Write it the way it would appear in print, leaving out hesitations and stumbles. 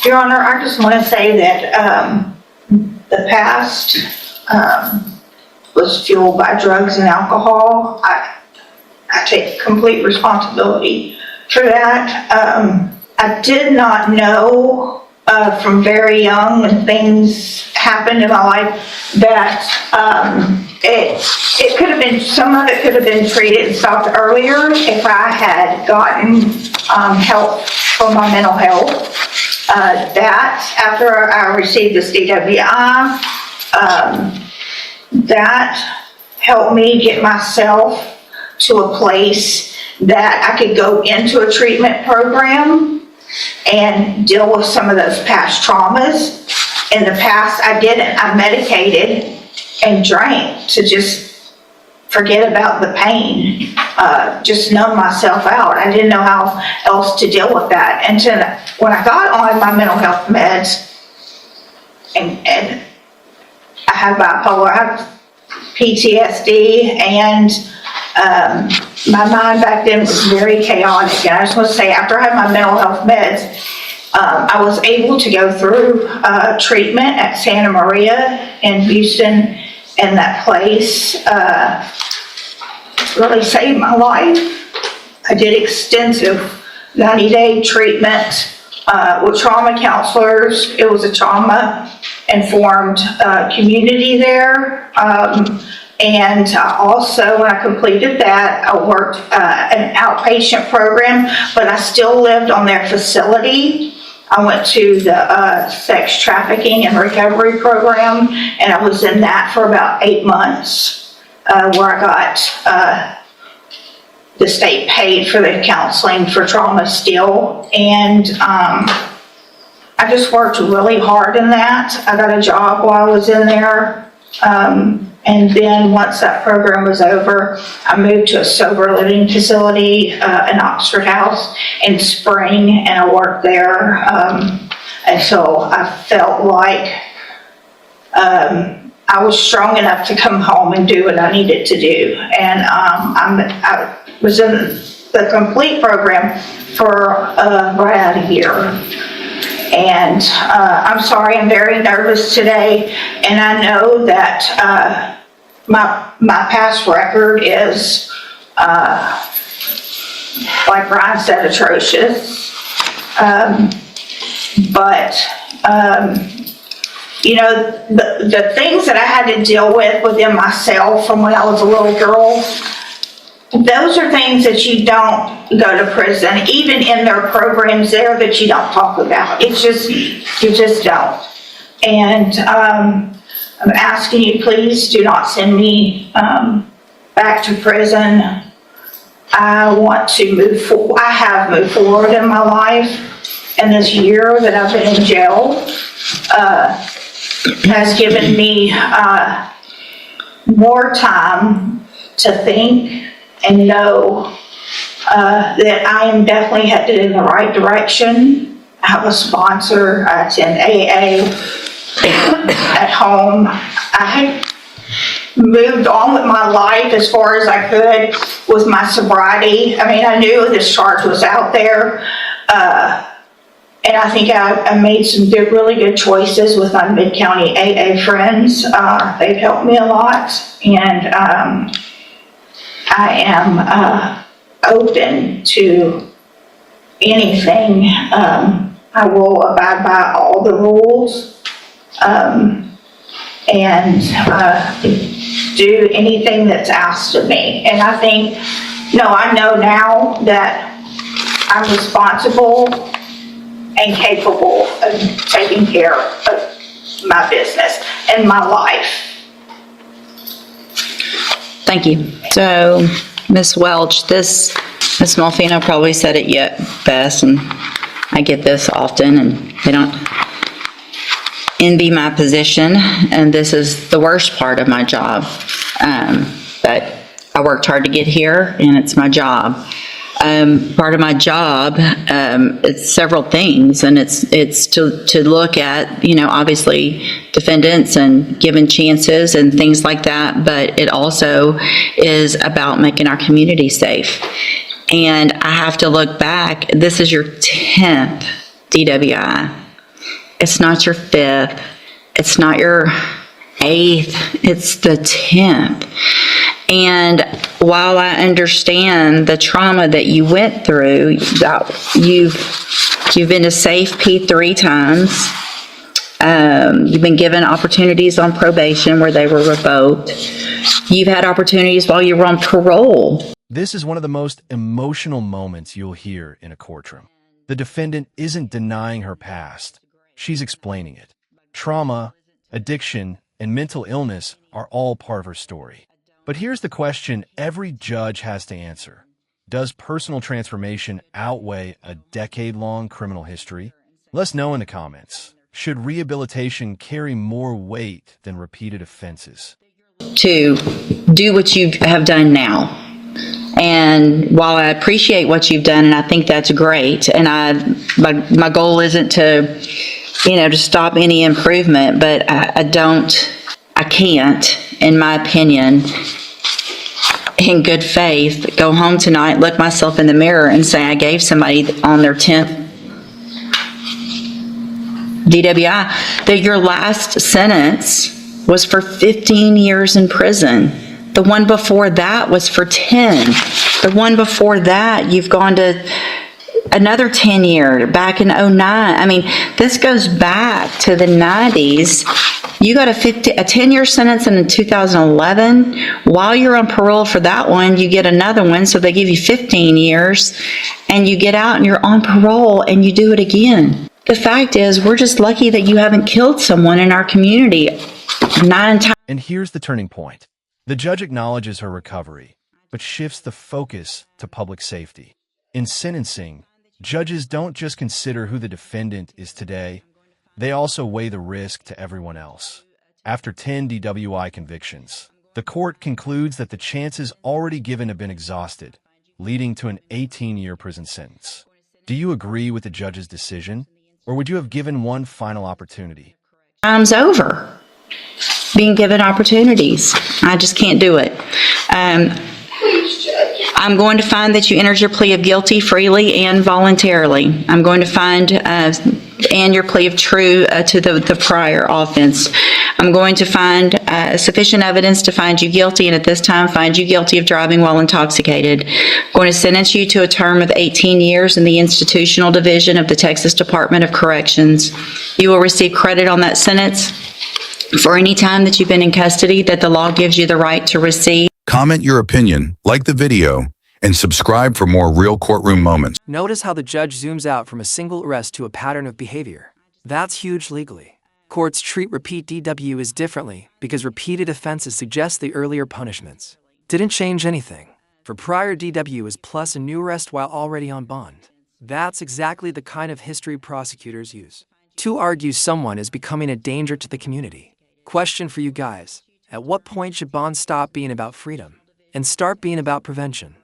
Your Honor, I just want to say that the past was fueled by drugs and alcohol. I take complete responsibility for that. I did not know from very young when things happened in my life that it could have been, some of it could have been treated and stopped earlier if I had gotten help for my mental health. That after I received this DWI, that helped me get myself to a place that I could go into a treatment program and deal with some of those past traumas. In the past, I didn't. I medicated and drank to just forget about the pain, just numb myself out. I didn't know how else to deal with that. And when I got on my mental health meds, and I have bipolar, I have PTSD, and my mind back then was very chaotic. And I just want to say, after I had my mental health meds, I was able to go through treatment at Santa Maria in Houston, and that place really saved my life. I did extensive 90-day treatment with trauma counselors. It was a trauma-informed community there. And also, when I completed that, I worked an outpatient program, but I still lived on their facility. I went to the sex trafficking and recovery program, and I was in that for about 8 months, where I got the state paid for the counseling for trauma still. And I just worked really hard in that. I got a job while I was in there. And then once that program was over, I moved to a sober living facility in Oxford House in Spring, and I worked there. And so I felt like I was strong enough to come home and do what I needed to do. And I was in the complete program for right out of a year. And I'm sorry, I'm very nervous today, and I know that my past record is, like Brian said, atrocious. But you know, the things that I had to deal with within myself from when I was a little girl, those are things that you don't go to prison, even in their programs there, that you don't talk about. It's just, you just don't. And I'm asking you, please do not send me back to prison. I want to move forward. I have moved forward in my life, and this year that I've been in jail has given me more time to think and know that I am definitely headed in the right direction. I have a sponsor. I attend AA at home. I had moved on with my life as far as I could with my sobriety. I mean, I knew this charge was out there, and I think I made some really good choices with my Mid-County AA friends. They've helped me a lot, and I am open to anything. I will abide by all the rules and do anything that's asked of me. And I think, I know now that I'm responsible and capable of taking care of my business and my life. Thank you. So, Ms. Welch, Ms. Malfino probably said it yet best, and I get this often, and they don't envy my position, and this is the worst part of my job. But I worked hard to get here, and it's my job. Part of my job, it's several things, and it's to look at, obviously defendants and giving chances and things like that, but it also is about making our community safe. And I have to look back, this is your 10th DWI. It's not your 5th. It's not your 8th. It's the 10th. And while I understand the trauma that you went through, that you've been to safe P 3 times. You've been given opportunities on probation where they were revoked. You've had opportunities while you were on parole. This is one of the most emotional moments you'll hear in a courtroom. The defendant isn't denying her past. She's explaining it. Trauma, addiction, and mental illness are all part of her story. But here's the question every judge has to answer. Does personal transformation outweigh a decade-long criminal history? Let us know in the comments. Should rehabilitation carry more weight than repeated offenses? To do what you have done now. And while I appreciate what you've done, and I think that's great, and my goal isn't to, to stop any improvement, but I can't, in my opinion, in good faith, go home tonight, look myself in the mirror and say I gave somebody on their 10th DWI, that your last sentence was for 15 years in prison. The one before that was for 10. The one before that, you've gone to another 10 year, back in 09. I mean, this goes back to the 90s. You got a 10-year sentence in 2011. While you're on parole for that one, you get another one, so they give you 15 years, and you get out and you're on parole and you do it again. The fact is, we're just lucky that you haven't killed someone in our community. And here's the turning point. The judge acknowledges her recovery, but shifts the focus to public safety. In sentencing, judges don't just consider who the defendant is today, they also weigh the risk to everyone else. After 10 DWI convictions, the court concludes that the chances already given have been exhausted, leading to an 18-year prison sentence. Do you agree with the judge's decision, or would you have given one final opportunity? Time's over. Being given opportunities. I just can't do it. I'm going to find that you entered your plea of guilty freely and voluntarily. I'm going to find and your plea of true to the prior offense. I'm going to find sufficient evidence to find you guilty, and at this time find you guilty of driving while intoxicated. I'm going to sentence you to a term of 18 years in the institutional division of the Texas Department of Corrections. You will receive credit on that sentence for any time that you've been in custody that the law gives you the right to receive. Comment your opinion, like the video, and subscribe for more real courtroom moments. Notice how the judge zooms out from a single arrest to a pattern of behavior. That's huge legally. Courts treat repeat DWIs differently because repeated offenses suggest the earlier punishments didn't change anything. For prior DWIs plus a new arrest while already on bond. That's exactly the kind of history prosecutors use to argue someone is becoming a danger to the community. Question for you guys. At what point should bond stop being about freedom and start being about prevention?